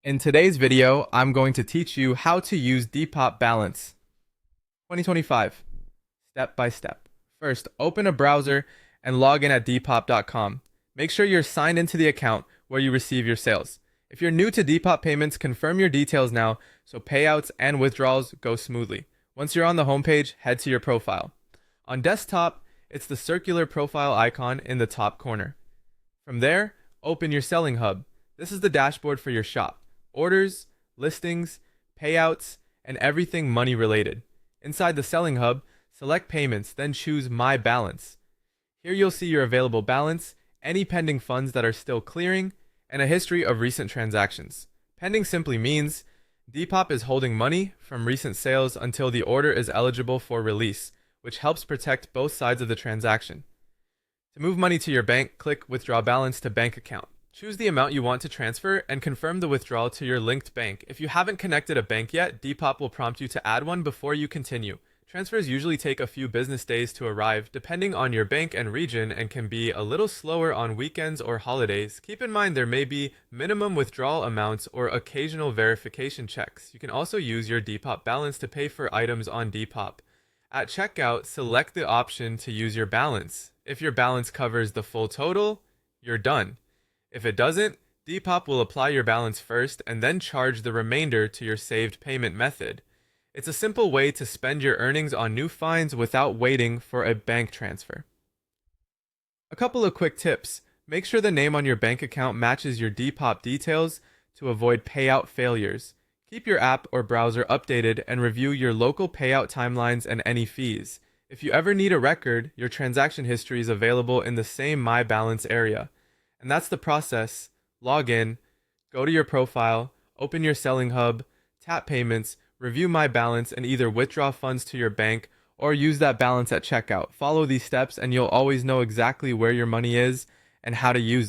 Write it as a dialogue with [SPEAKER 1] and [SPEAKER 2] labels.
[SPEAKER 1] In today's video, I'm going to teach you how to use Depop Balance 2025, step by step. First, open a browser and log in at depop.com. Make sure you're signed into the account where you receive your sales. If you're new to Depop payments, confirm your details now so payouts and withdrawals go smoothly. Once you're on the homepage, head to your profile. On desktop, it's the circular profile icon in the top corner. From there, open your selling hub. This is the dashboard for your shop. Orders, listings, payouts, and everything money related. Inside the selling hub, select payments, then choose My Balance. Here you'll see your available balance, any pending funds that are still clearing, and a history of recent transactions. Pending simply means Depop is holding money from recent sales until the order is eligible for release, which helps protect both sides of the transaction. To move money to your bank, click Withdraw Balance to Bank Account. Choose the amount you want to transfer and confirm the withdrawal to your linked bank. If you haven't connected a bank yet, Depop will prompt you to add one before you continue. Transfers usually take a few business days to arrive, depending on your bank and region, and can be a little slower on weekends or holidays. Keep in mind there may be minimum withdrawal amounts or occasional verification checks. You can also use your Depop balance to pay for items on Depop. At checkout, select the option to use your balance. If your balance covers the full total, you're done. If it doesn't, Depop will apply your balance first and then charge the remainder to your saved payment method. It's a simple way to spend your earnings on new finds without waiting for a bank transfer. A couple of quick tips. Make sure the name on your bank account matches your Depop details to avoid payout failures. Keep your app or browser updated and review your local payout timelines and any fees. If you ever need a record, your transaction history is available in the same My Balance area. And that's the process. Log in, go to your profile, open your selling hub, tap payments, review My Balance, and either withdraw funds to your bank or use that balance at checkout. Follow these steps and you'll always know exactly where your money is and how to use it.